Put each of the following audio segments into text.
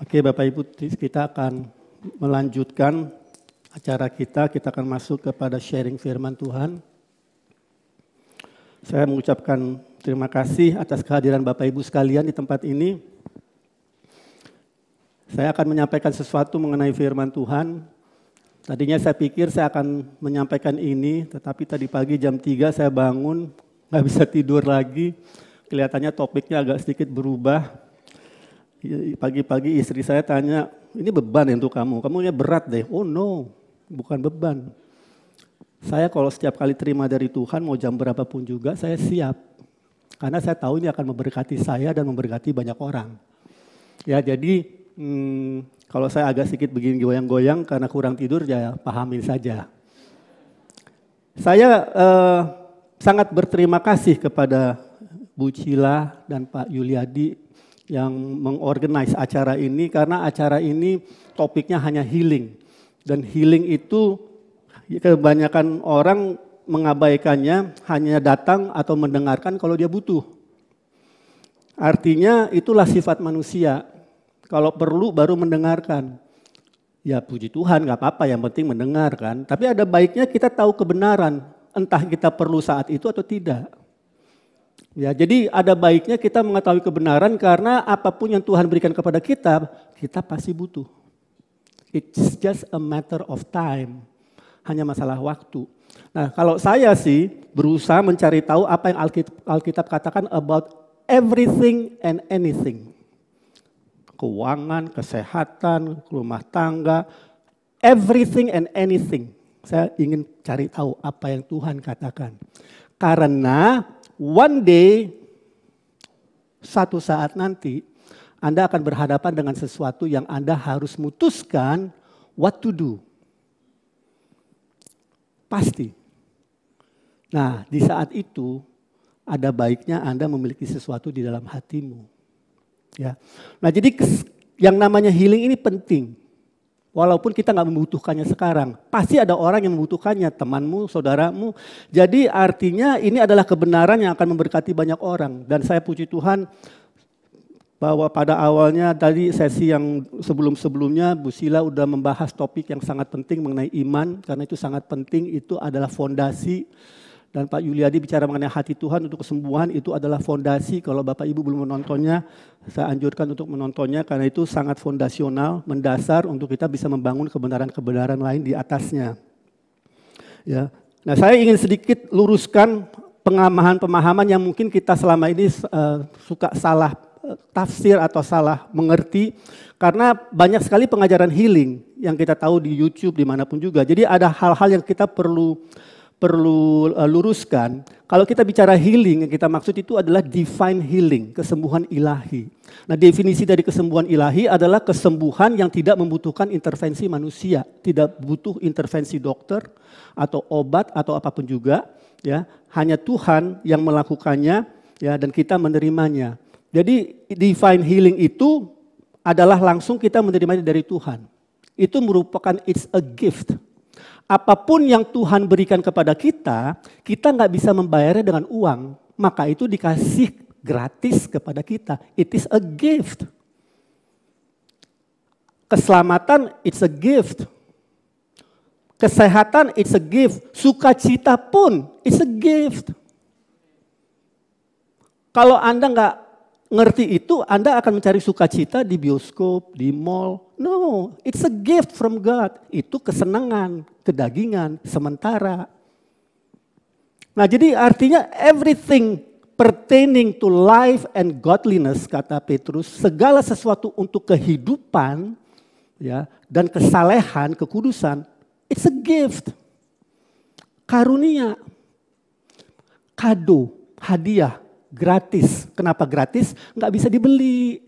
Oke Bapak Ibu, kita akan melanjutkan acara kita. Kita akan masuk kepada sharing firman Tuhan. Saya mengucapkan terima kasih atas kehadiran Bapak Ibu sekalian di tempat ini. Saya akan menyampaikan sesuatu mengenai firman Tuhan. Tadinya saya pikir saya akan menyampaikan ini, tetapi tadi pagi jam 3 saya bangun, nggak bisa tidur lagi. Kelihatannya topiknya agak sedikit berubah. Pagi-pagi istri saya tanya, ini beban ya untuk kamu? Kamunya berat deh. Oh no, bukan beban. Saya kalau setiap kali terima dari Tuhan, mau jam berapapun juga, saya siap. Karena saya tahu ini akan memberkati saya dan memberkati banyak orang. Ya jadi kalau saya agak sedikit begini goyang-goyang karena kurang tidur, ya pahamin saja. Saya sangat berterima kasih kepada Bu Cila dan Pak Yuliadi yang mengorganize acara ini, karena acara ini topiknya hanya healing. Dan healing itu kebanyakan orang mengabaikannya, hanya datang atau mendengarkan kalau dia butuh. Artinya itulah sifat manusia. Kalau perlu baru mendengarkan. Ya puji Tuhan, gak apa-apa, yang penting mendengarkan. Tapi ada baiknya kita tahu kebenaran, entah kita perlu saat itu atau tidak. Ya, jadi ada baiknya kita mengetahui kebenaran, karena apapun yang Tuhan berikan kepada kita, kita pasti butuh. It's just a matter of time. Hanya masalah waktu. Nah, kalau saya sih berusaha mencari tahu apa yang Alkitab katakan about everything and anything. Keuangan, kesehatan, rumah tangga, everything and anything. Saya ingin cari tahu apa yang Tuhan katakan. Karena one day, satu saat nanti, Anda akan berhadapan dengan sesuatu yang Anda harus memutuskan what to do. Pasti. Nah, di saat itu, ada baiknya Anda memiliki sesuatu di dalam hatimu. Ya. Nah, jadi yang namanya healing ini penting. Walaupun kita nggak membutuhkannya sekarang, pasti ada orang yang membutuhkannya, temanmu, saudaramu. Jadi artinya ini adalah kebenaran yang akan memberkati banyak orang. Dan saya puji Tuhan bahwa pada awalnya tadi sesi yang sebelum-sebelumnya Bu Sila udah membahas topik yang sangat penting mengenai iman. Karena itu sangat penting, itu adalah fondasi. Dan Pak Yuliadi bicara mengenai hati Tuhan untuk kesembuhan, itu adalah fondasi. Kalau Bapak Ibu belum menontonnya, saya anjurkan untuk menontonnya karena itu sangat fondasional, mendasar untuk kita bisa membangun kebenaran-kebenaran lain di atasnya. Ya. Nah, saya ingin sedikit luruskan pemahaman-pemahaman yang mungkin kita selama ini suka salah tafsir atau salah mengerti, karena banyak sekali pengajaran healing yang kita tahu di YouTube dimanapun juga. Jadi ada hal-hal yang kita perlu luruskan. Kalau kita bicara healing, yang kita maksud itu adalah divine healing, kesembuhan ilahi. Nah, definisi dari kesembuhan ilahi adalah kesembuhan yang tidak membutuhkan intervensi manusia, tidak butuh intervensi dokter atau obat atau apapun juga, ya. Hanya Tuhan yang melakukannya, ya, dan kita menerimanya. Jadi divine healing itu adalah langsung kita menerimanya dari Tuhan. Itu merupakan it's a gift. Apapun yang Tuhan berikan kepada kita, kita nggak bisa membayarnya dengan uang. Maka itu dikasih gratis kepada kita. It is a gift. Keselamatan, it's a gift. Kesehatan, it's a gift. Sukacita pun, it's a gift. Kalau Anda nggak ngerti itu, Anda akan mencari sukacita di bioskop, di mall. No, it's a gift from God. Itu kesenangan, kedagingan, sementara. Nah, jadi artinya everything pertaining to life and godliness, kata Petrus, segala sesuatu untuk kehidupan, ya, dan kesalehan, kekudusan, it's a gift. Karunia, kado, hadiah. Gratis. Kenapa gratis? Nggak bisa dibeli.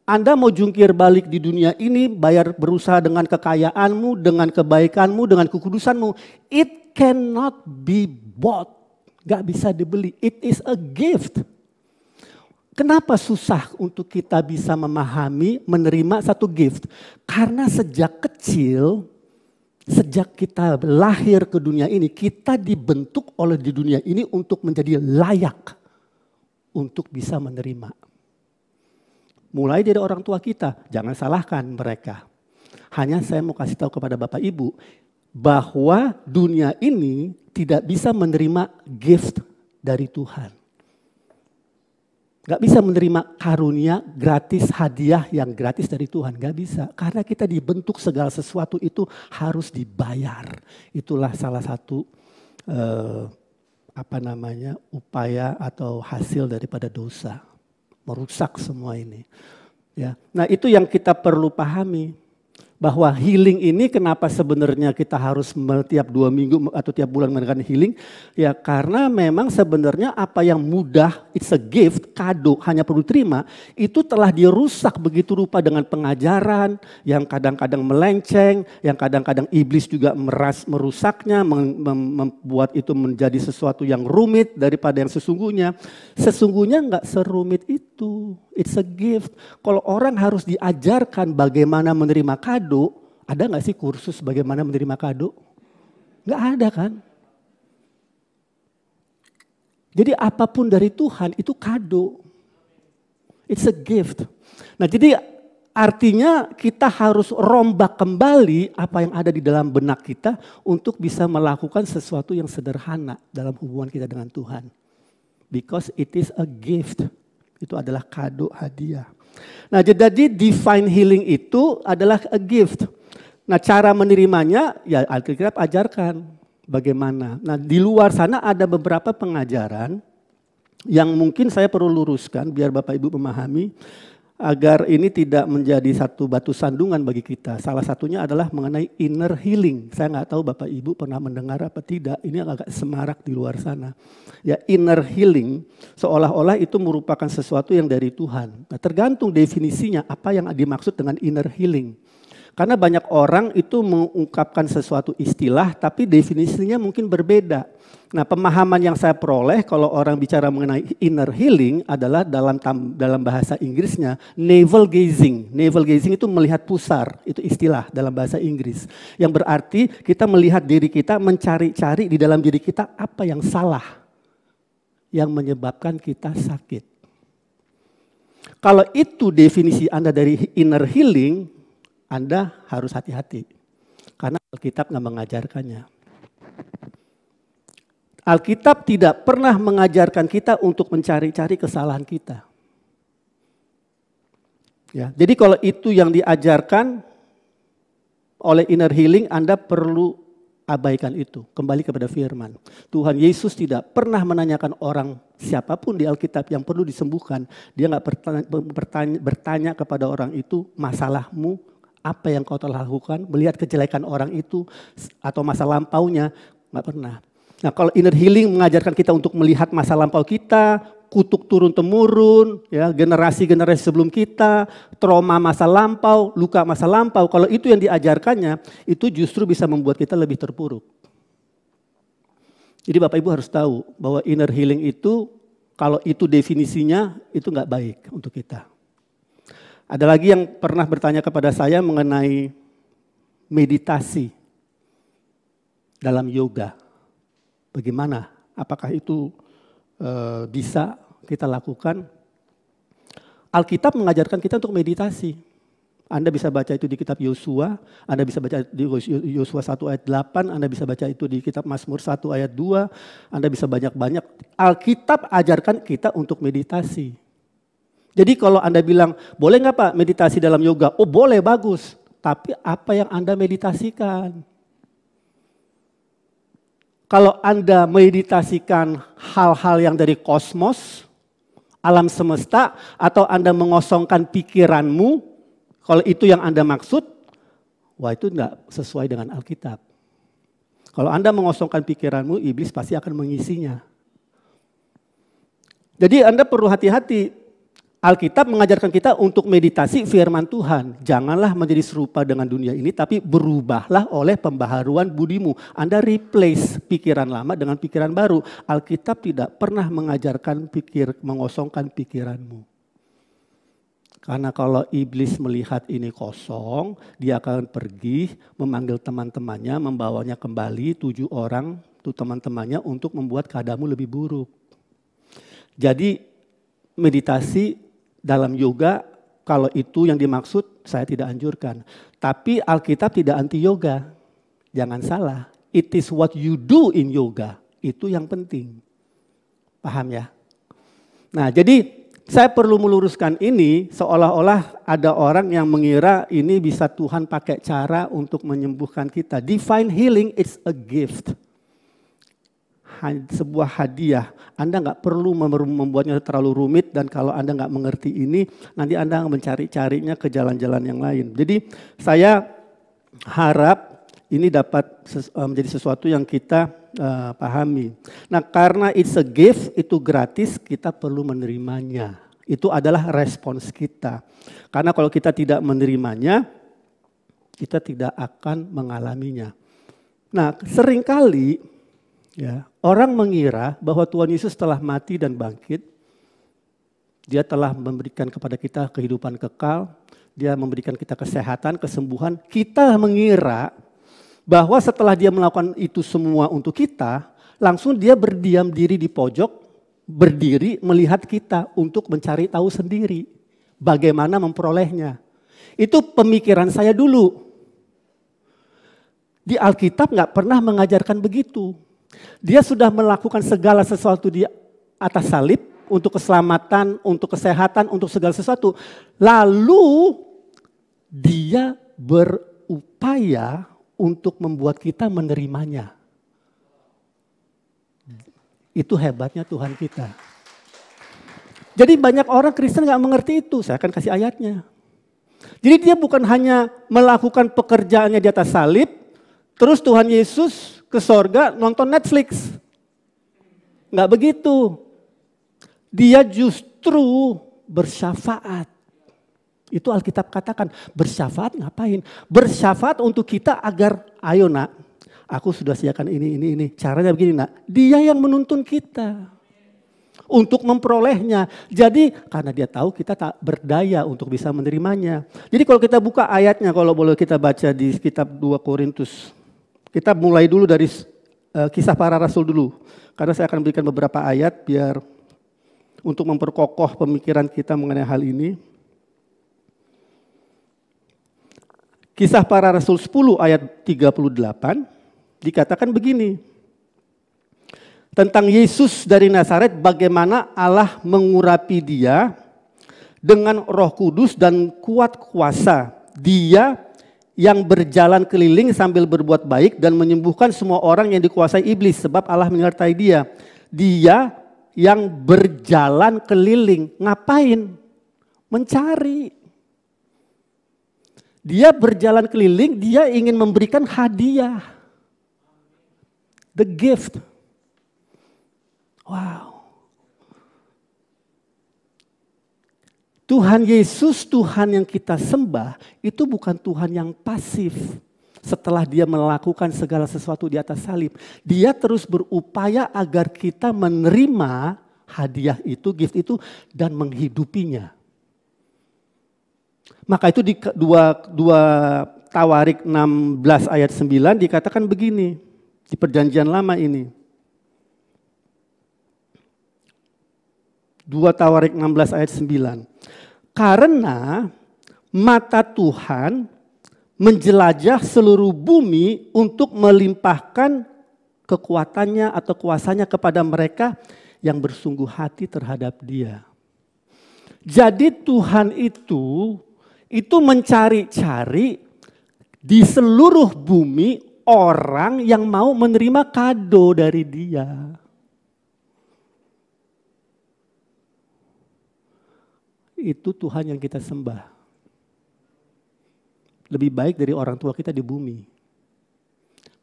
Anda mau jungkir balik di dunia ini, berusaha dengan kekayaanmu, dengan kebaikanmu, dengan kekudusanmu. It cannot be bought. Nggak bisa dibeli. It is a gift. Kenapa susah untuk kita bisa memahami, menerima satu gift? Karena sejak kecil, sejak kita lahir ke dunia ini, kita dibentuk oleh di dunia ini untuk menjadi layak untuk bisa menerima. Mulai dari orang tua kita, jangan salahkan mereka. Hanya saya mau kasih tahu kepada Bapak Ibu bahwa dunia ini tidak bisa menerima gift dari Tuhan. Gak bisa menerima karunia gratis, hadiah yang gratis dari Tuhan. Gak bisa. Karena kita dibentuk segala sesuatu itu harus dibayar. Itulah salah satu upaya atau hasil daripada dosa. Merusak semua ini. Ya. Nah itu yang kita perlu pahami. Bahwa healing ini kenapa sebenarnya kita harus tiap 2 minggu atau tiap bulan mengadakan healing. Ya karena memang sebenarnya apa yang mudah, it's a gift, kado, hanya perlu terima. Itu telah dirusak begitu rupa dengan pengajaran yang kadang-kadang melenceng. Yang kadang-kadang iblis juga merusaknya, membuat itu menjadi sesuatu yang rumit daripada yang sesungguhnya. Sesungguhnya enggak serumit itu. It's a gift. Kalau orang harus diajarkan bagaimana menerima kado, ada nggak sih kursus bagaimana menerima kado? Nggak ada kan? Jadi apapun dari Tuhan itu kado. It's a gift. Nah jadi artinya kita harus rombak kembali apa yang ada di dalam benak kita untuk bisa melakukan sesuatu yang sederhana dalam hubungan kita dengan Tuhan. Because it is a gift. Itu adalah kado hadiah. Nah jadi divine healing itu adalah a gift. Nah cara menerimanya ya Alkitab ajarkan bagaimana. Nah di luar sana ada beberapa pengajaran yang mungkin saya perlu luruskan biar Bapak Ibu memahami. Agar ini tidak menjadi satu batu sandungan bagi kita. Salah satunya adalah mengenai inner healing. Saya nggak tahu Bapak Ibu pernah mendengar apa tidak. Ini agak semarak di luar sana. Ya inner healing seolah-olah itu merupakan sesuatu yang dari Tuhan. Nah, tergantung definisinya apa yang dimaksud dengan inner healing. Karena banyak orang itu mengungkapkan sesuatu istilah tapi definisinya mungkin berbeda. Nah pemahaman yang saya peroleh kalau orang bicara mengenai inner healing adalah dalam bahasa Inggrisnya navel gazing. Navel gazing itu melihat pusar, itu istilah dalam bahasa Inggris. Yang berarti kita melihat diri kita, mencari-cari di dalam diri kita apa yang salah. Yang menyebabkan kita sakit. Kalau itu definisi Anda dari inner healing, Anda harus hati-hati. Karena Alkitab nggak mengajarkannya. Alkitab tidak pernah mengajarkan kita untuk mencari-cari kesalahan kita. Ya, jadi kalau itu yang diajarkan oleh inner healing, Anda perlu abaikan itu. Kembali kepada firman. Tuhan Yesus tidak pernah menanyakan orang siapapun di Alkitab yang perlu disembuhkan. Dia nggak bertanya kepada orang itu masalahmu, apa yang kau telah lakukan, melihat kejelekan orang itu atau masa lampaunya, nggak pernah. Nah kalau inner healing mengajarkan kita untuk melihat masa lampau kita, kutuk turun-temurun, ya, generasi-generasi sebelum kita, trauma masa lampau, luka masa lampau. Kalau itu yang diajarkannya, itu justru bisa membuat kita lebih terpuruk. Jadi Bapak Ibu harus tahu bahwa inner healing itu, kalau itu definisinya, itu nggak baik untuk kita. Ada lagi yang pernah bertanya kepada saya mengenai meditasi dalam yoga. Bagaimana? Apakah itu bisa kita lakukan? Alkitab mengajarkan kita untuk meditasi. Anda bisa baca itu di kitab Yosua, Anda bisa baca di Yosua 1 ayat 8, Anda bisa baca itu di kitab Mazmur 1 ayat 2, Anda bisa banyak-banyak. Alkitab ajarkan kita untuk meditasi. Jadi kalau Anda bilang, boleh nggak Pak meditasi dalam yoga? Oh boleh, bagus. Tapi apa yang Anda meditasikan? Kalau Anda meditasikan hal-hal yang dari kosmos, alam semesta, atau Anda mengosongkan pikiranmu, kalau itu yang Anda maksud, wah itu tidak sesuai dengan Alkitab. Kalau Anda mengosongkan pikiranmu, iblis pasti akan mengisinya. Jadi Anda perlu hati-hati. Alkitab mengajarkan kita untuk meditasi firman Tuhan. Janganlah menjadi serupa dengan dunia ini, tapi berubahlah oleh pembaharuan budimu. Anda replace pikiran lama dengan pikiran baru. Alkitab tidak pernah mengajarkan mengosongkan pikiranmu. Karena kalau iblis melihat ini kosong, dia akan pergi memanggil teman-temannya, membawanya kembali 7 orang, itu teman-temannya untuk membuat keadaanmu lebih buruk. Jadi meditasi dalam yoga Kalau itu yang dimaksud, saya tidak anjurkan. Tapi Alkitab tidak anti yoga. Jangan salah. It is what you do in yoga. Itu yang penting. Paham ya? Nah, jadi saya perlu meluruskan ini seolah-olah ada orang yang mengira ini bisa Tuhan pakai cara untuk menyembuhkan kita. Divine healing it's a gift. Sebuah hadiah. Anda nggak perlu membuatnya terlalu rumit dan kalau Anda nggak mengerti ini, nanti Anda mencari-carinya ke jalan-jalan yang lain. Jadi saya harap ini dapat menjadi sesuatu yang kita pahami. Nah, karena it's a gift, itu gratis, kita perlu menerimanya. Itu adalah respons kita. Karena kalau kita tidak menerimanya, kita tidak akan mengalaminya. Nah, seringkali ya, orang mengira bahwa Tuhan Yesus telah mati dan bangkit. Dia telah memberikan kepada kita kehidupan kekal. Dia memberikan kita kesehatan, kesembuhan. Kita mengira bahwa setelah dia melakukan itu semua untuk kita, langsung dia berdiam diri di pojok, berdiri melihat kita untuk mencari tahu sendiri bagaimana memperolehnya. Itu pemikiran saya dulu. Di Alkitab nggak pernah mengajarkan begitu. Dia sudah melakukan segala sesuatu di atas salib untuk keselamatan, untuk kesehatan, untuk segala sesuatu. Lalu dia berupaya untuk membuat kita menerimanya. Itu hebatnya Tuhan kita. Jadi banyak orang Kristen gak mengerti itu. Saya akan kasih ayatnya. Jadi dia bukan hanya melakukan pekerjaannya di atas salib, terus Tuhan Yesus ke sorga nonton Netflix. Gak begitu. Dia justru bersyafaat. Itu Alkitab katakan, bersyafaat ngapain? Bersyafaat untuk kita agar, ayo nak, aku sudah siapkan ini. Caranya begini nak, dia yang menuntun kita untuk memperolehnya. Jadi karena dia tahu kita tak berdaya untuk bisa menerimanya. Jadi kalau kita buka ayatnya, kalau boleh kita baca di kitab 2 Korintus. Kita mulai dulu dari kisah para rasul dulu. Karena saya akan berikan beberapa ayat biar untuk memperkokoh pemikiran kita mengenai hal ini. Kisah para Rasul 10 ayat 38 dikatakan begini. Tentang Yesus dari Nazaret, bagaimana Allah mengurapi dia dengan Roh Kudus dan kuat kuasa. Dia yang berjalan keliling sambil berbuat baik dan menyembuhkan semua orang yang dikuasai iblis sebab Allah menyertai dia. Dia yang berjalan keliling, ngapain? Mencari. Dia berjalan keliling, dia ingin memberikan hadiah. The gift. Wow. Tuhan Yesus, Tuhan yang kita sembah, itu bukan Tuhan yang pasif. Setelah dia melakukan segala sesuatu di atas salib, dia terus berupaya agar kita menerima hadiah itu, gift itu, dan menghidupinya. Maka itu di 2 Tawarik 16 ayat 9 dikatakan begini, di perjanjian lama ini. 2 Tawarik 16 ayat 9. Karena mata Tuhan menjelajah seluruh bumi untuk melimpahkan kekuatannya atau kuasanya kepada mereka yang bersungguh hati terhadap dia. Jadi Tuhan itu mencari-cari di seluruh bumi orang yang mau menerima kado dari dia. Itu Tuhan yang kita sembah. Lebih baik dari orang tua kita di bumi.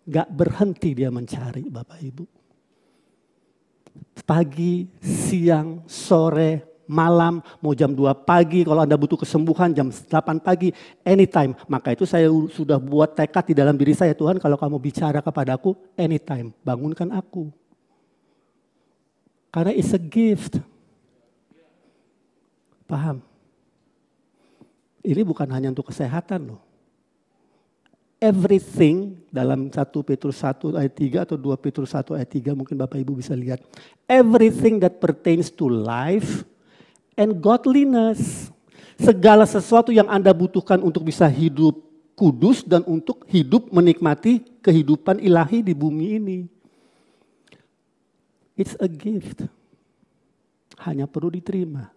Gak berhenti dia mencari Bapak Ibu. Pagi, siang, sore, malam, mau jam 2 pagi, kalau Anda butuh kesembuhan jam 8 pagi, anytime. Maka itu saya sudah buat tekad di dalam diri saya, Tuhan kalau kamu bicara kepadaku, anytime, bangunkan aku. Karena it's a gift. Paham? Ini bukan hanya untuk kesehatan loh. Everything dalam 1 Petrus 1 ayat 3 atau 2 Petrus 1 ayat 3 mungkin Bapak Ibu bisa lihat. Everything that pertains to life and godliness. Segala sesuatu yang Anda butuhkan untuk bisa hidup kudus dan untuk hidup menikmati kehidupan ilahi di bumi ini. It's a gift. Hanya perlu diterima.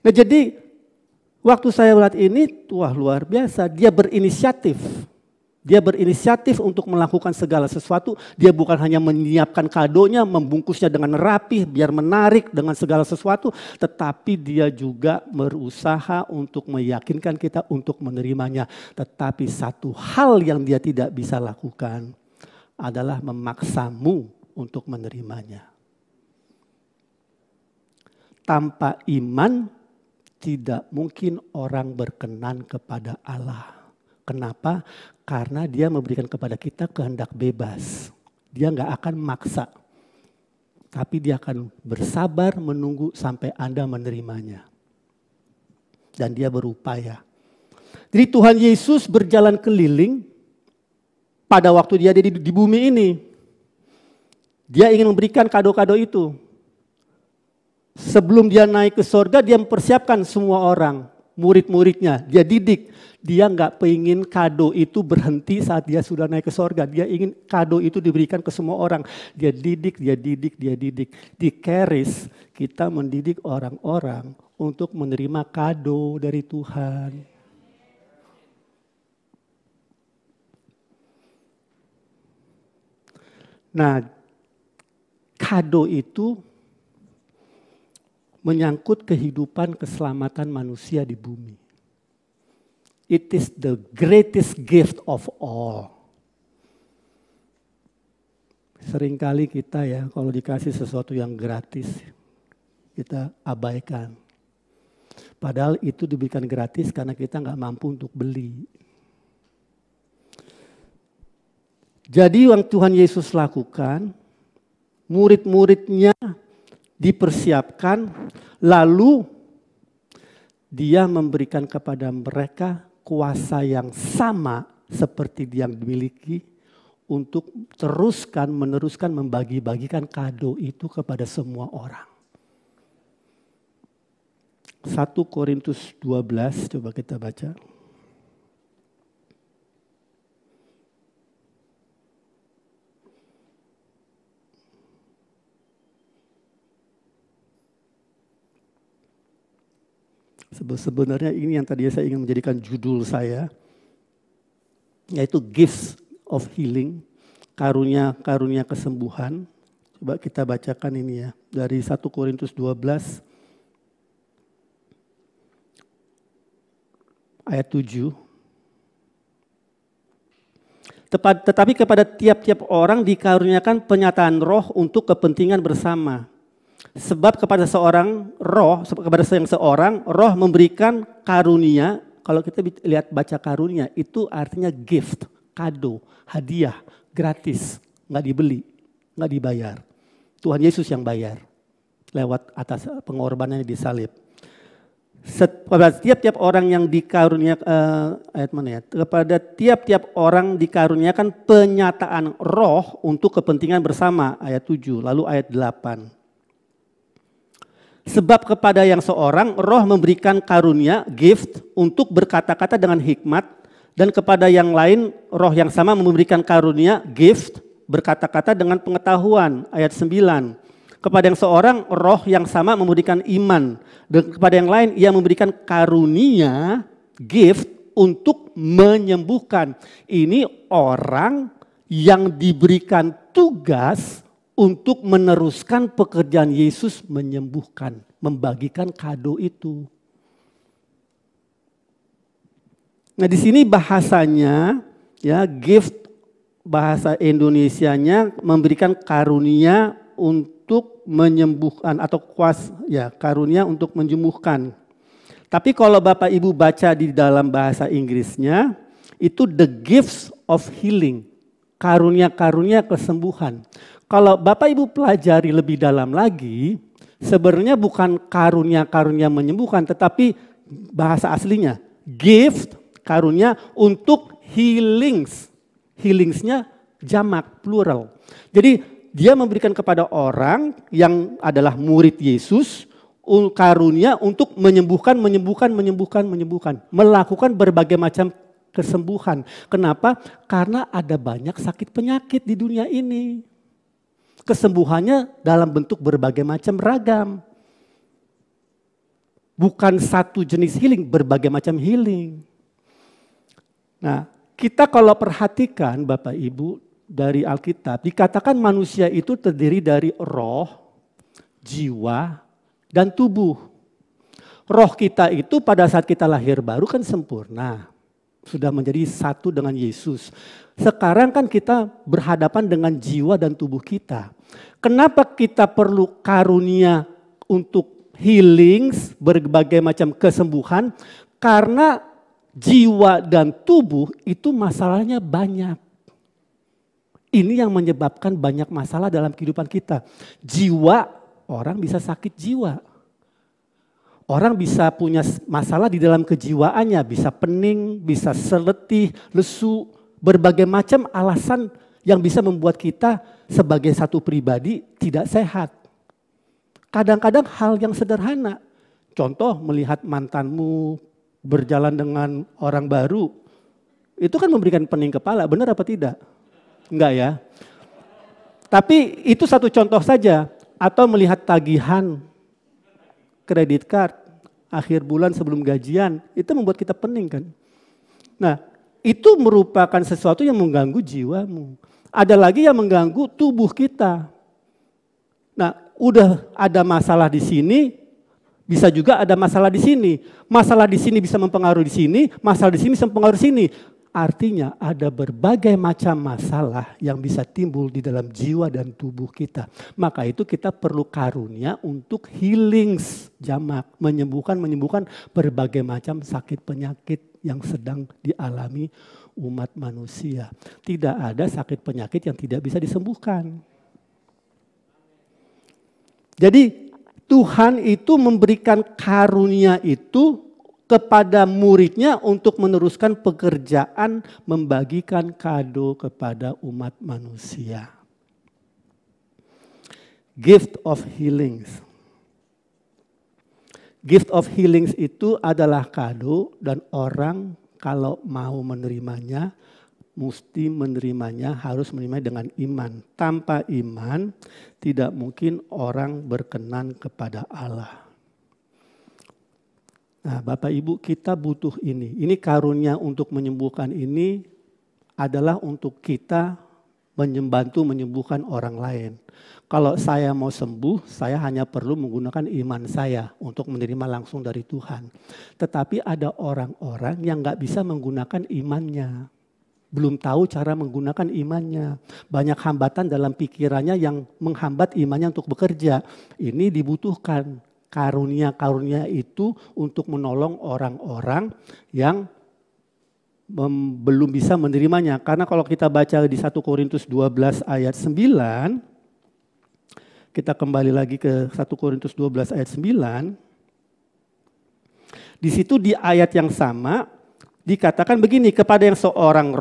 Nah jadi waktu saya melihat ini, wah luar biasa. Dia berinisiatif. Dia berinisiatif untuk melakukan segala sesuatu. Dia bukan hanya menyiapkan kadonya, membungkusnya dengan rapih, biar menarik dengan segala sesuatu. Tetapi dia juga berusaha untuk meyakinkan kita untuk menerimanya. Tetapi satu hal yang dia tidak bisa lakukan adalah memaksamu untuk menerimanya. Tanpa iman tidak mungkin orang berkenan kepada Allah. Kenapa? Karena dia memberikan kepada kita kehendak bebas. Dia nggak akan maksa. Tapi dia akan bersabar menunggu sampai Anda menerimanya. Dan dia berupaya. Jadi Tuhan Yesus berjalan keliling pada waktu dia ada di bumi ini. Dia ingin memberikan kado-kado itu. Sebelum dia naik ke sorga, dia mempersiapkan semua orang. Murid-muridnya, dia didik. Dia nggak pengen kado itu berhenti saat dia sudah naik ke sorga. Dia ingin kado itu diberikan ke semua orang. Dia didik, dia didik, dia didik. Di Charis, kita mendidik orang-orang untuk menerima kado dari Tuhan. Nah, kado itu menyangkut kehidupan keselamatan manusia di bumi. It is the greatest gift of all. Seringkali kita ya kalau dikasih sesuatu yang gratis, kita abaikan. Padahal itu diberikan gratis karena kita nggak mampu untuk beli. Jadi yang Tuhan Yesus lakukan, murid-muridnya dipersiapkan, lalu dia memberikan kepada mereka kuasa yang sama seperti yang dimiliki untuk meneruskan membagi-bagikan kado itu kepada semua orang. 1 Korintus 12, coba kita baca. Sebenarnya ini yang tadi saya ingin menjadikan judul saya, yaitu Gifts of Healing, karunia kesembuhan. Coba kita bacakan ini ya, dari 1 Korintus 12 ayat 7. Tetapi kepada tiap-tiap orang dikaruniakan penyataan roh untuk kepentingan bersama. Sebab kepada seorang roh memberikan karunia. Kalau kita lihat baca karunia itu artinya gift, kado, hadiah, gratis, nggak dibeli, nggak dibayar. Tuhan Yesus yang bayar lewat atas pengorbanannya di salib. Kepada tiap-tiap orang yang ayat mana ya? Kepada tiap-tiap orang dikaruniakan penyataan roh untuk kepentingan bersama, ayat 7, lalu ayat 8. Sebab kepada yang seorang roh memberikan karunia, gift, untuk berkata-kata dengan hikmat. Dan kepada yang lain roh yang sama memberikan karunia, gift, berkata-kata dengan pengetahuan. Ayat 9. Kepada yang seorang roh yang sama memberikan iman. Dan kepada yang lain ia memberikan karunia, gift, untuk menyembuhkan. Ini orang yang diberikan tugas untuk meneruskan pekerjaan Yesus menyembuhkan, membagikan kado itu. Nah di sini bahasanya ya gift, bahasa Indonesianya memberikan karunia untuk menyembuhkan atau karunia untuk menyembuhkan. Tapi kalau Bapak Ibu baca di dalam bahasa Inggrisnya itu the gifts of healing, karunia-karunia kesembuhan. Kalau Bapak Ibu pelajari lebih dalam lagi, sebenarnya bukan karunia-karunia menyembuhkan, tetapi bahasa aslinya, gift, karunia untuk healings. Healingsnya jamak, plural. Jadi dia memberikan kepada orang yang adalah murid Yesus karunia untuk menyembuhkan. Melakukan berbagai macam kesembuhan. Kenapa? Karena ada banyak sakit penyakit di dunia ini. Kesembuhannya dalam bentuk berbagai macam ragam. Bukan satu jenis healing, berbagai macam healing. Nah, kita kalau perhatikan Bapak Ibu dari Alkitab, dikatakan manusia itu terdiri dari roh, jiwa, dan tubuh. Roh kita itu pada saat kita lahir baru kan sempurna. Sudah menjadi satu dengan Yesus. Sekarang kan kita berhadapan dengan jiwa dan tubuh kita. Kenapa kita perlu karunia untuk healing, berbagai macam kesembuhan? Karena jiwa dan tubuh itu masalahnya banyak. Ini yang menyebabkan banyak masalah dalam kehidupan kita. Jiwa, orang bisa sakit jiwa. Orang bisa punya masalah di dalam kejiwaannya, bisa pening, bisa letih, lesu, berbagai macam alasan yang bisa membuat kita sebagai satu pribadi tidak sehat. Kadang-kadang hal yang sederhana, contoh melihat mantanmu berjalan dengan orang baru, itu kan memberikan pening kepala, benar apa tidak? Enggak ya. Tapi itu satu contoh saja, atau melihat tagihan kredit card akhir bulan sebelum gajian, itu membuat kita pening kan. Nah, itu merupakan sesuatu yang mengganggu jiwamu. Ada lagi yang mengganggu tubuh kita. Nah, udah ada masalah di sini, bisa juga ada masalah di sini. Masalah di sini bisa mempengaruhi di sini, masalah di sini bisa mempengaruhi di sini. Artinya ada berbagai macam masalah yang bisa timbul di dalam jiwa dan tubuh kita. Maka itu kita perlu karunia untuk healing, jamak, menyembuhkan berbagai macam sakit penyakit yang sedang dialami umat manusia. Tidak ada sakit penyakit yang tidak bisa disembuhkan. Jadi Tuhan itu memberikan karunia itu kepada muridnya untuk meneruskan pekerjaan membagikan kado kepada umat manusia. Gift of healings. Gift of healings itu adalah kado dan orang kalau mau menerimanya, mesti menerimanya, harus menerimanya dengan iman. Tanpa iman tidak mungkin orang berkenan kepada Allah. Nah, Bapak Ibu, kita butuh ini. Ini karunia untuk menyembuhkan ini adalah untuk kita membantu menyembuhkan orang lain. Kalau saya mau sembuh, saya hanya perlu menggunakan iman saya untuk menerima langsung dari Tuhan. Tetapi ada orang-orang yang nggak bisa menggunakan imannya. Belum tahu cara menggunakan imannya. Banyak hambatan dalam pikirannya yang menghambat imannya untuk bekerja. Ini dibutuhkan. Karunia-karunia itu untuk menolong orang-orang yang belum bisa menerimanya. Karena kalau kita baca di 1 Korintus 12 ayat 9, kita kembali lagi ke 1 Korintus 12 ayat 9. Di situ di ayat yang sama dikatakan begini, kepada yang seorang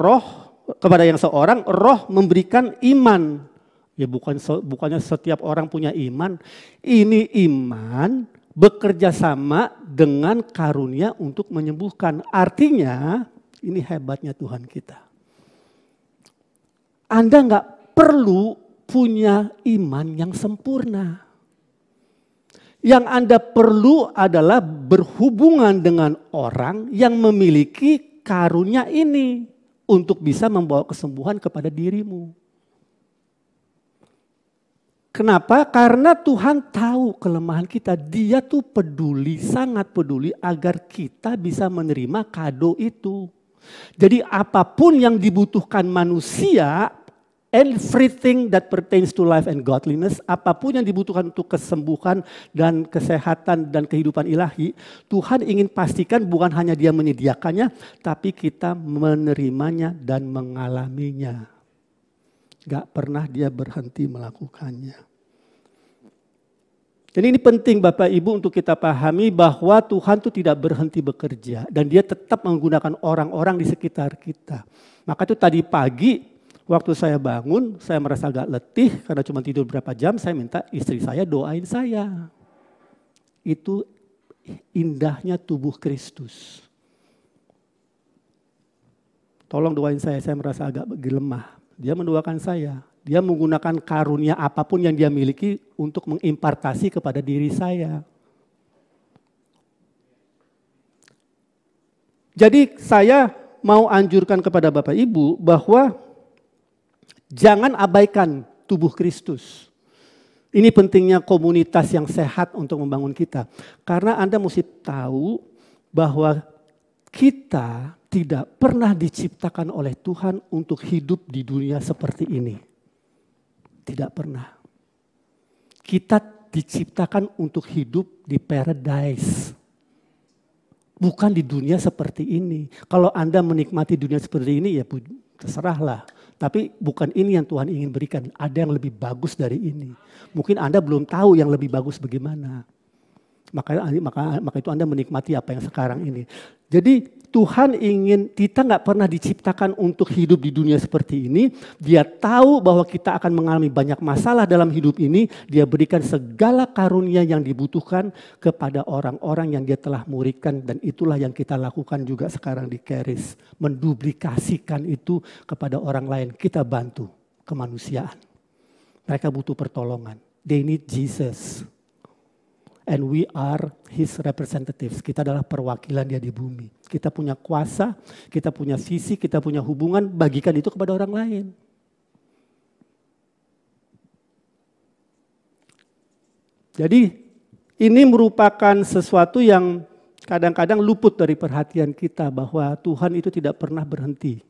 roh memberikan iman. Ya bukannya setiap orang punya iman. Ini iman bekerja sama dengan karunia untuk menyembuhkan. Artinya ini hebatnya Tuhan kita. Anda nggak perlu punya iman yang sempurna. Yang Anda perlu adalah berhubungan dengan orang yang memiliki karunia ini untuk bisa membawa kesembuhan kepada dirimu. Kenapa? Karena Tuhan tahu kelemahan kita. Dia tuh peduli, sangat peduli agar kita bisa menerima kado itu. Jadi apapun yang dibutuhkan manusia, everything that pertains to life and godliness, apapun yang dibutuhkan untuk kesembuhan dan kesehatan dan kehidupan ilahi, Tuhan ingin pastikan bukan hanya Dia menyediakannya, tapi kita menerimanya dan mengalaminya. Gak pernah Dia berhenti melakukannya. Dan ini penting Bapak Ibu untuk kita pahami bahwa Tuhan itu tidak berhenti bekerja. Dan Dia tetap menggunakan orang-orang di sekitar kita. Maka itu tadi pagi waktu saya bangun, saya merasa agak letih karena cuma tidur berapa jam, saya minta istri saya doain saya. itu indahnya tubuh Kristus. Tolong doain saya merasa agak lemah. Dia mendoakan saya. Dia menggunakan karunia apapun yang dia miliki untuk mengimpartasi kepada diri saya. Jadi saya mau anjurkan kepada Bapak Ibu bahwa jangan abaikan tubuh Kristus. Ini pentingnya komunitas yang sehat untuk membangun kita. Karena Anda mesti tahu bahwa kita tidak pernah diciptakan oleh Tuhan untuk hidup di dunia seperti ini. Tidak pernah. Kita diciptakan untuk hidup di paradise. Bukan di dunia seperti ini. Kalau Anda menikmati dunia seperti ini ya terserahlah. Tapi bukan ini yang Tuhan ingin berikan. Ada yang lebih bagus dari ini. Mungkin Anda belum tahu yang lebih bagus bagaimana. Maka itu Anda menikmati apa yang sekarang ini. Jadi Tuhan ingin, kita gak pernah diciptakan untuk hidup di dunia seperti ini. Dia tahu bahwa kita akan mengalami banyak masalah dalam hidup ini. Dia berikan segala karunia yang dibutuhkan kepada orang-orang yang dia telah muridkan. Dan itulah yang kita lakukan juga sekarang di Charis. Menduplikasikan itu kepada orang lain. Kita bantu kemanusiaan. Mereka butuh pertolongan. They need Jesus. And we are his representatives. Kita adalah perwakilan dia di bumi. Kita punya kuasa, kita punya visi, kita punya hubungan, bagikan itu kepada orang lain. Jadi ini merupakan sesuatu yang kadang-kadang luput dari perhatian kita bahwa Tuhan itu tidak pernah berhenti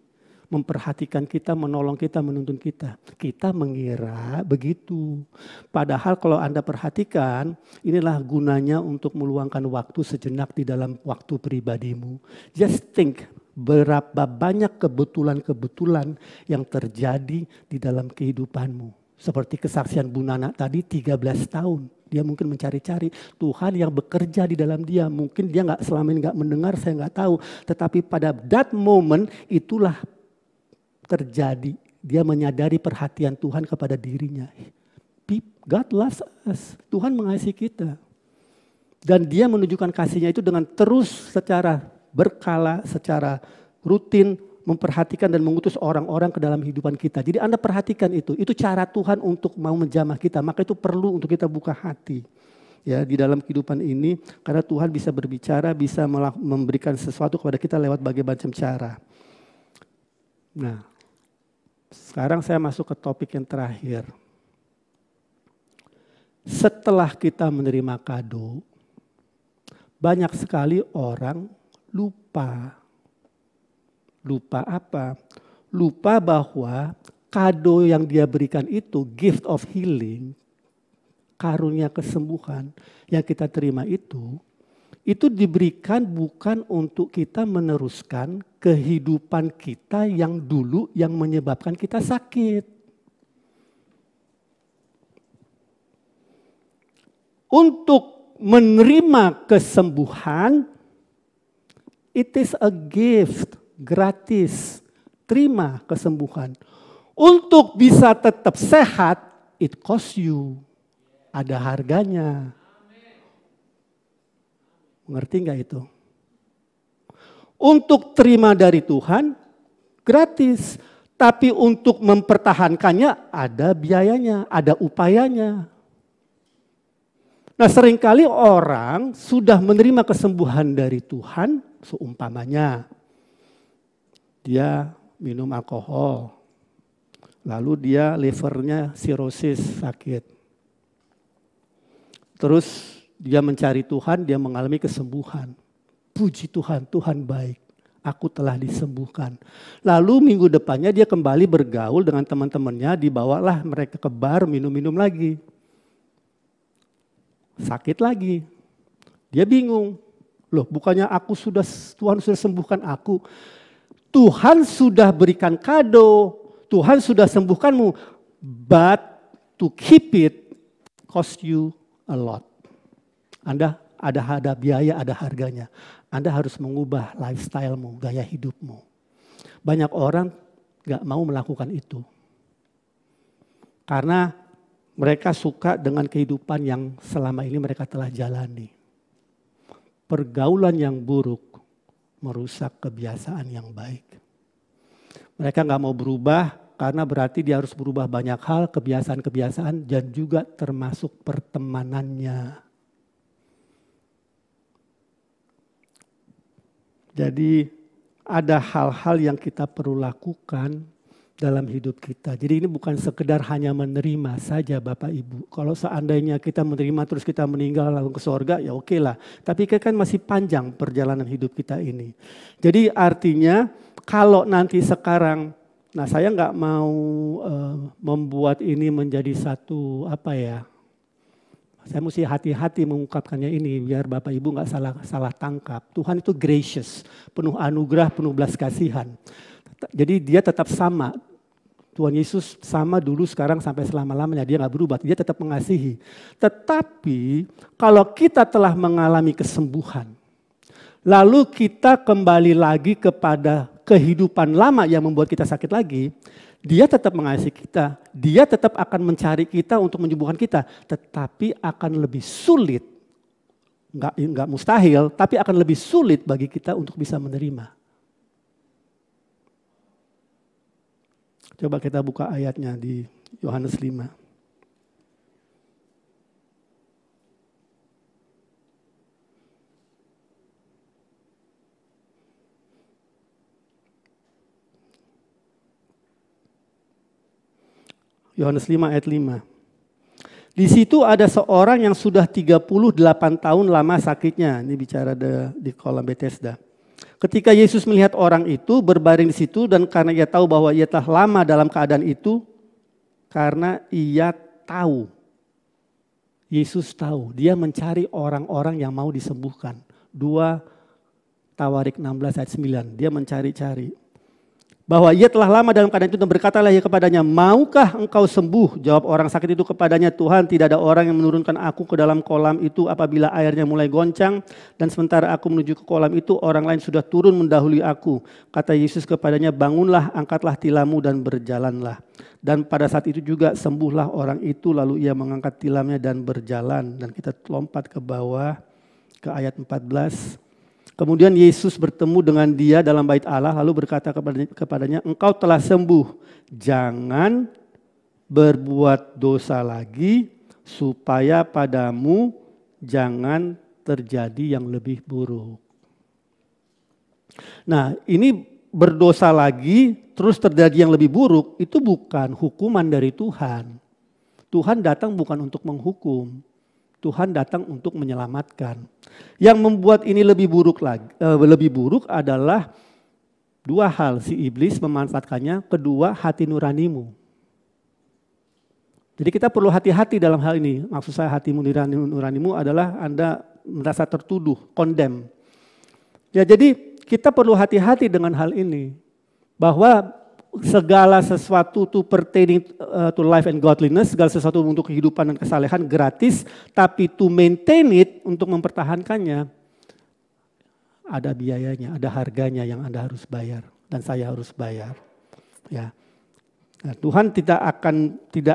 memperhatikan kita, menolong kita, menuntun kita. Kita mengira begitu. Padahal kalau Anda perhatikan, inilah gunanya untuk meluangkan waktu sejenak di dalam waktu pribadimu. Just think berapa banyak kebetulan-kebetulan yang terjadi di dalam kehidupanmu. Seperti kesaksian Bu Nana tadi 13 tahun. Dia mungkin mencari-cari Tuhan yang bekerja di dalam dia. Mungkin dia selama ini nggak mendengar, saya nggak tahu. Tetapi pada that moment itulah terjadi. Dia menyadari perhatian Tuhan kepada dirinya. God loves us. Tuhan mengasihi kita. Dan dia menunjukkan kasihnya itu dengan terus secara berkala, secara rutin memperhatikan dan mengutus orang-orang ke dalam kehidupan kita. Jadi Anda perhatikan itu. Itu cara Tuhan untuk mau menjamah kita. Maka itu perlu untuk kita buka hati. Ya, di dalam kehidupan ini. Karena Tuhan bisa berbicara, bisa memberikan sesuatu kepada kita lewat berbagai macam cara. Nah, sekarang saya masuk ke topik yang terakhir. Setelah kita menerima kado, banyak sekali orang lupa. Lupa apa? Lupa bahwa kado yang dia berikan itu, gift of healing, karunia kesembuhan yang kita terima itu diberikan bukan untuk kita meneruskan kehidupan kita yang dulu yang menyebabkan kita sakit. Untuk menerima kesembuhan, it is a gift, gratis. Terima kesembuhan. Untuk bisa tetap sehat, it costs you. Ada harganya. Mengerti nggak itu? Untuk terima dari Tuhan gratis, tapi untuk mempertahankannya ada biayanya, ada upayanya. Nah, seringkali orang sudah menerima kesembuhan dari Tuhan, seumpamanya dia minum alkohol, lalu dia livernya sirosis, sakit. Terus dia mencari Tuhan, dia mengalami kesembuhan. Puji Tuhan, Tuhan baik. Aku telah disembuhkan. Lalu minggu depannya dia kembali bergaul dengan teman-temannya, dibawalah mereka ke bar, minum-minum lagi. Sakit lagi. Dia bingung. Loh, bukannya Tuhan sudah sembuhkan aku. Tuhan sudah berikan kado. Tuhan sudah sembuhkanmu. But to keep it cost you a lot. Anda ada biaya, ada harganya. Anda harus mengubah lifestyle-mu, gaya hidupmu. Banyak orang gak mau melakukan itu. Karena mereka suka dengan kehidupan yang selama ini mereka telah jalani. pergaulan yang buruk merusak kebiasaan yang baik. Mereka nggak mau berubah karena berarti dia harus berubah banyak hal, kebiasaan-kebiasaan dan juga termasuk pertemanannya. Jadi ada hal-hal yang kita perlu lakukan dalam hidup kita. Jadi ini bukan sekedar hanya menerima saja Bapak Ibu. Kalau seandainya kita menerima terus kita meninggal langsung ke surga ya oke lah. Tapi kan masih panjang perjalanan hidup kita ini. Jadi artinya kalau nanti sekarang, nah saya nggak mau membuat ini menjadi satu saya mesti hati-hati mengungkapkannya ini biar Bapak Ibu nggak salah tangkap. Tuhan itu gracious, penuh anugerah, penuh belas kasihan. Jadi dia tetap sama. Tuhan Yesus sama dulu, sekarang, sampai selama-lamanya. Dia nggak berubah, dia tetap mengasihi. Tetapi kalau kita telah mengalami kesembuhan, lalu kita kembali lagi kepada kehidupan lama yang membuat kita sakit lagi, dia tetap mengasihi kita. Dia tetap akan mencari kita untuk menyembuhkan kita. Tetapi akan lebih sulit, nggak mustahil, tapi akan lebih sulit bagi kita untuk bisa menerima. Coba kita buka ayatnya di Yohanes 5. Yohanes 5 ayat 5. Di situ ada seorang yang sudah 38 tahun lama sakitnya. Ini bicara di kolam Bethesda. Ketika Yesus melihat orang itu berbaring di situ dan karena ia tahu bahwa ia telah lama dalam keadaan itu, karena ia tahu, Yesus tahu, dia mencari orang-orang yang mau disembuhkan. 2 Tawarik 16 ayat 9, dia mencari-cari. Bahwa ia telah lama dalam keadaan itu dan berkatalah ia kepadanya, maukah engkau sembuh? Jawab orang sakit itu kepadanya, Tuhan, tidak ada orang yang menurunkan aku ke dalam kolam itu apabila airnya mulai goncang. Dan sementara aku menuju ke kolam itu, orang lain sudah turun mendahului aku. Kata Yesus kepadanya, bangunlah, angkatlah tilammu dan berjalanlah. Dan pada saat itu juga sembuhlah orang itu, lalu ia mengangkat tilamnya dan berjalan. Dan kita lompat ke bawah ke ayat 14. Kemudian Yesus bertemu dengan dia dalam bait Allah lalu berkata kepadanya, engkau telah sembuh, jangan berbuat dosa lagi supaya padamu jangan terjadi yang lebih buruk. Nah ini berdosa lagi terus terjadi yang lebih buruk itu bukan hukuman dari Tuhan. Tuhan datang bukan untuk menghukum. Tuhan datang untuk menyelamatkan. Yang membuat ini lebih buruk adalah dua hal. Si iblis memanfaatkannya. Kedua, hati nuranimu. Jadi kita perlu hati-hati dalam hal ini. Maksud saya hati nuranimu adalah Anda merasa tertuduh, condemn. Ya, jadi kita perlu hati-hati dengan hal ini. Bahwa segala sesuatu to pertaining to life and godliness, segala sesuatu untuk kehidupan dan kesalehan gratis, tapi to maintain it, untuk mempertahankannya, ada biayanya, ada harganya yang Anda harus bayar dan saya harus bayar. Ya. Nah, Tuhan tidak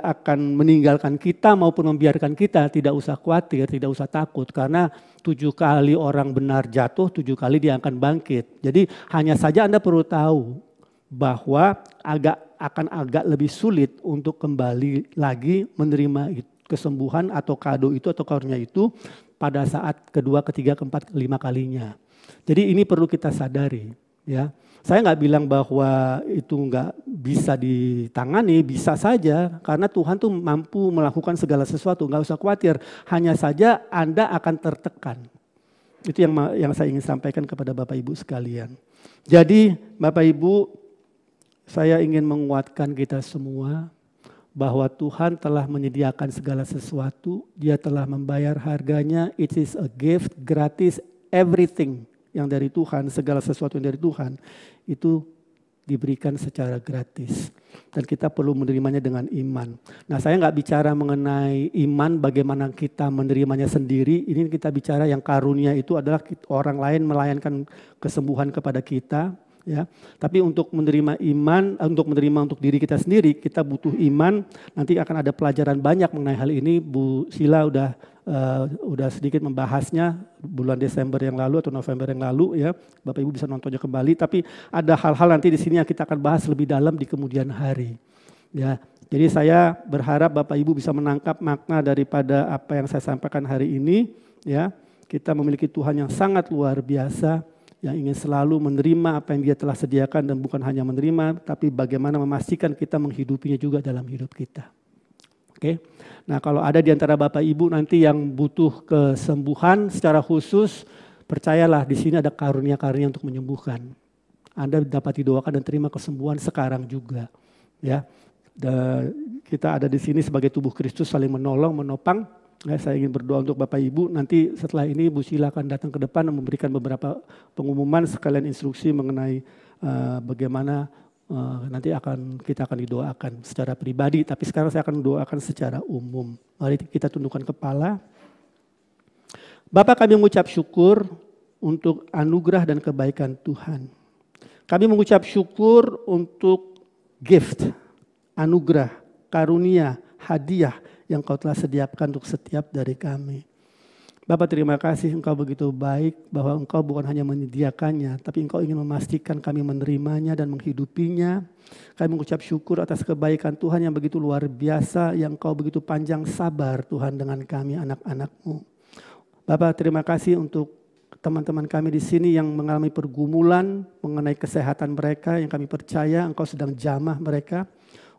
akan meninggalkan kita maupun membiarkan kita, tidak usah khawatir, tidak usah takut, karena 7 kali orang benar jatuh, 7 kali dia akan bangkit. Jadi hanya saja Anda perlu tahu bahwa akan agak lebih sulit untuk kembali lagi menerima kesembuhan atau kado itu atau karunia itu pada saat kedua, ketiga, keempat, kelima kalinya. Jadi ini perlu kita sadari, ya. Saya nggak bilang bahwa itu nggak bisa ditangani, bisa saja karena Tuhan tuh mampu melakukan segala sesuatu, nggak usah khawatir. Hanya saja Anda akan tertekan. Itu yang saya ingin sampaikan kepada Bapak Ibu sekalian. Jadi Bapak Ibu, saya ingin menguatkan kita semua bahwa Tuhan telah menyediakan segala sesuatu. Dia telah membayar harganya. It is a gift, gratis, everything yang dari Tuhan, segala sesuatu yang dari Tuhan itu diberikan secara gratis. Dan kita perlu menerimanya dengan iman. Nah, saya nggak bicara mengenai iman bagaimana kita menerimanya sendiri. Ini kita bicara yang karunia itu adalah orang lain melayankan kesembuhan kepada kita. Ya, tapi untuk menerima iman, untuk diri kita sendiri, kita butuh iman. Nanti akan ada pelajaran banyak mengenai hal ini. Bu Sila udah udah sedikit membahasnya bulan Desember yang lalu atau November yang lalu ya. Bapak Ibu bisa nontonnya kembali, tapi ada hal-hal nanti di sini yang kita akan bahas lebih dalam di kemudian hari. Ya, jadi saya berharap Bapak Ibu bisa menangkap makna daripada apa yang saya sampaikan hari ini ya. Kita memiliki Tuhan yang sangat luar biasa yang ingin selalu menerima apa yang Dia telah sediakan dan bukan hanya menerima tapi bagaimana memastikan kita menghidupinya juga dalam hidup kita. Oke. Nah, kalau ada di antara Bapak Ibu nanti yang butuh kesembuhan secara khusus, percayalah di sini ada karunia-karunia untuk menyembuhkan. Anda dapat didoakan dan terima kesembuhan sekarang juga, ya. Kita ada di sini sebagai tubuh Kristus saling menolong, menopang. Ya, saya ingin berdoa untuk Bapak Ibu. Nanti setelah ini Bu Sila akan datang ke depan dan memberikan beberapa pengumuman sekalian instruksi mengenai bagaimana nanti kita akan didoakan secara pribadi, tapi sekarang saya akan doakan secara umum. Mari kita tundukkan kepala. Bapak, kami mengucap syukur untuk anugerah dan kebaikan Tuhan. Kami mengucap syukur untuk gift, anugerah, karunia, hadiah yang Kau telah sediakan untuk setiap dari kami. Bapak, terima kasih Engkau begitu baik bahwa Engkau bukan hanya menyediakannya, tapi Engkau ingin memastikan kami menerimanya dan menghidupinya. Kami mengucap syukur atas kebaikan Tuhan yang begitu luar biasa, yang Engkau begitu panjang sabar Tuhan dengan kami anak-anak-Mu. Bapak, terima kasih untuk teman-teman kami di sini yang mengalami pergumulan mengenai kesehatan mereka, yang kami percaya Engkau sedang jamah mereka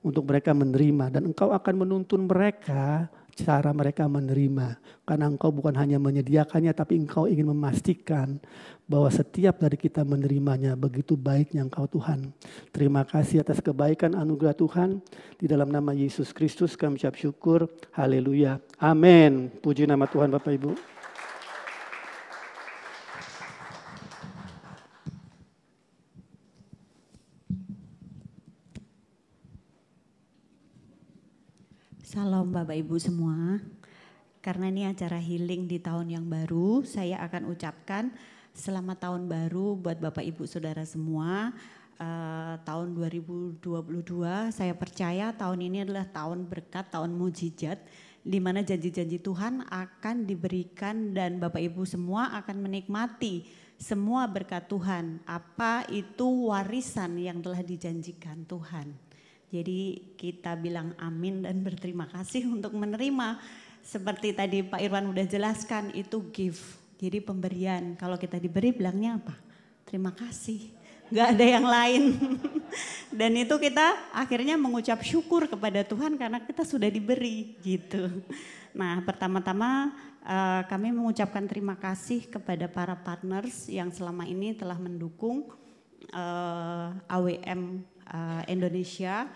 untuk mereka menerima, dan Engkau akan menuntun mereka cara mereka menerima. Karena Engkau bukan hanya menyediakannya, tapi Engkau ingin memastikan bahwa setiap dari kita menerimanya. Begitu baiknya Engkau Tuhan. Terima kasih atas kebaikan anugerah Tuhan. Di dalam nama Yesus Kristus kami ucap syukur. Haleluya. Amin. Puji nama Tuhan Bapak Ibu. Salam Bapak Ibu semua. Karena ini acara healing di tahun yang baru, saya akan ucapkan selamat tahun baru buat Bapak Ibu Saudara semua. Tahun 2022 saya percaya tahun ini adalah tahun berkat, tahun mujizat, di mana janji-janji Tuhan akan diberikan dan Bapak Ibu semua akan menikmati semua berkat Tuhan. Apa itu warisan yang telah dijanjikan Tuhan. Jadi kita bilang amin dan berterima kasih untuk menerima. Seperti tadi Pak Irwan udah jelaskan, itu gift. Jadi pemberian. Kalau kita diberi bilangnya apa? Terima kasih. Gak ada yang lain. Dan itu kita akhirnya mengucap syukur kepada Tuhan karena kita sudah diberi gitu. Nah, pertama-tama kami mengucapkan terima kasih kepada para partners yang selama ini telah mendukung AWM Indonesia,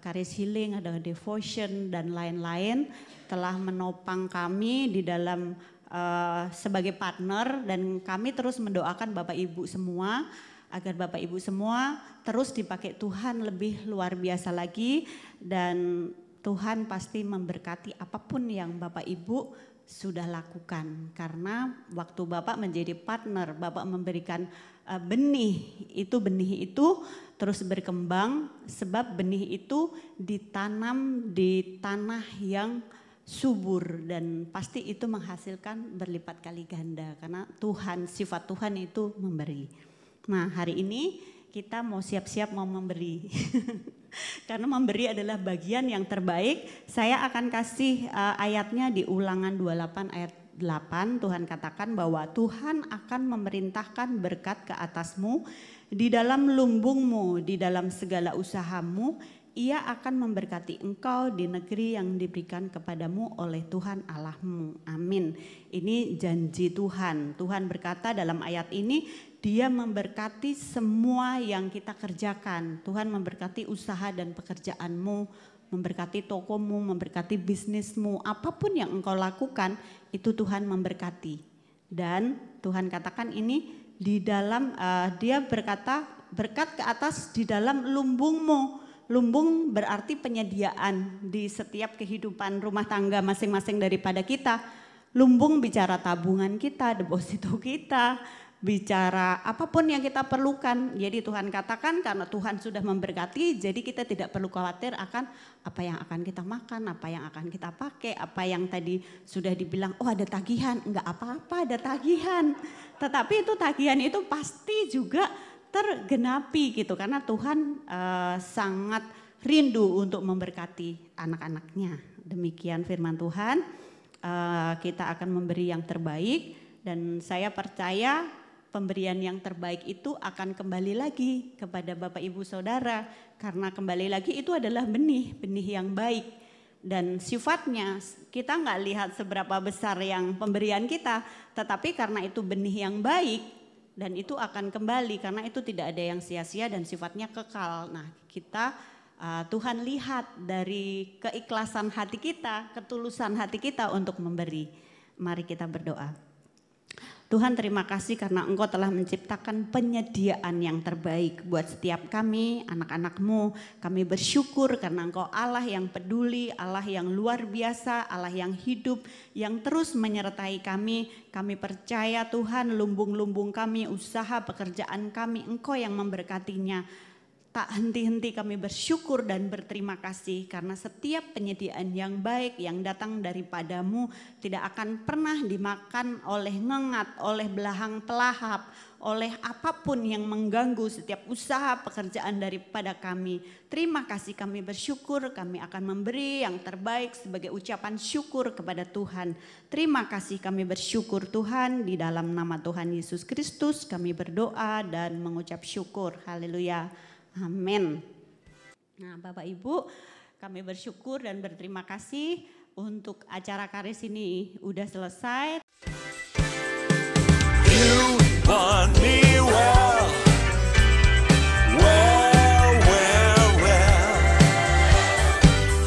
Charis Healing, ada Devotion dan lain-lain telah menopang kami di dalam sebagai partner, dan kami terus mendoakan Bapak Ibu semua agar Bapak Ibu semua terus dipakai Tuhan lebih luar biasa lagi, dan Tuhan pasti memberkati apapun yang Bapak Ibu sudah lakukan. Karena waktu Bapak menjadi partner, Bapak memberikan benih itu terus berkembang, sebab benih itu ditanam di tanah yang subur dan pasti itu menghasilkan berlipat kali ganda karena Tuhan, sifat Tuhan itu memberi. Nah, hari ini kita mau siap-siap mau memberi. Karena memberi adalah bagian yang terbaik. Saya akan kasih ayatnya di Ulangan 28 ayat 8. Tuhan katakan bahwa Tuhan akan memerintahkan berkat ke atasmu di dalam lumbungmu, di dalam segala usahamu. Ia akan memberkati engkau di negeri yang diberikan kepadamu oleh Tuhan Allahmu. Amin. Ini janji Tuhan. Tuhan berkata dalam ayat ini, Dia memberkati semua yang kita kerjakan. Tuhan memberkati usaha dan pekerjaanmu, memberkati tokomu, memberkati bisnismu. Apapun yang engkau lakukan, itu Tuhan memberkati. Dan Tuhan katakan ini di dalam, Dia berkata berkat ke atas di dalam lumbungmu. Lumbung berarti penyediaan di setiap kehidupan rumah tangga masing-masing daripada kita. Lumbung bicara tabungan kita, deposito kita, bicara apapun yang kita perlukan. Jadi Tuhan katakan karena Tuhan sudah memberkati, jadi kita tidak perlu khawatir akan apa yang akan kita makan, apa yang akan kita pakai, apa yang tadi sudah dibilang, oh ada tagihan, enggak apa-apa ada tagihan. Tetapi itu tagihan itu pasti juga tergenapi gitu, karena Tuhan sangat rindu untuk memberkati anak-anaknya. Demikian firman Tuhan, kita akan memberi yang terbaik dan saya percaya pemberian yang terbaik itu akan kembali lagi kepada Bapak Ibu Saudara, karena kembali lagi itu adalah benih yang baik dan sifatnya kita nggak lihat seberapa besar yang pemberian kita, tetapi karena itu benih yang baik dan itu akan kembali karena itu tidak ada yang sia-sia dan sifatnya kekal. Nah kita Tuhan lihat dari keikhlasan hati kita, ketulusan hati kita untuk memberi. Mari kita berdoa. Tuhan terima kasih karena Engkau telah menciptakan penyediaan yang terbaik buat setiap kami, anak-anak-Mu. Kami bersyukur karena Engkau Allah yang peduli, Allah yang luar biasa, Allah yang hidup, yang terus menyertai kami. Kami percaya Tuhan lumbung-lumbung kami, usaha pekerjaan kami, Engkau yang memberkatinya. Tak henti-henti kami bersyukur dan berterima kasih karena setiap penyediaan yang baik yang datang daripada-Mu tidak akan pernah dimakan oleh ngengat, oleh belahang pelahap, oleh apapun yang mengganggu setiap usaha pekerjaan daripada kami. Terima kasih, kami bersyukur, kami akan memberi yang terbaik sebagai ucapan syukur kepada Tuhan. Terima kasih, kami bersyukur Tuhan, di dalam nama Tuhan Yesus Kristus kami berdoa dan mengucap syukur. Haleluya. Amin. Nah Bapak Ibu, kami bersyukur dan berterima kasih untuk acara Karis ini udah selesai. You want me well, well, well, well.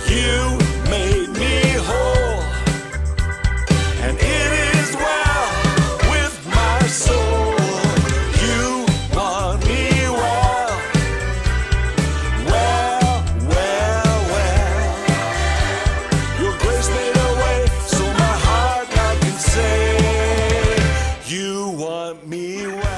You made me whole, and it is well with my soul. You want me well. You want me well.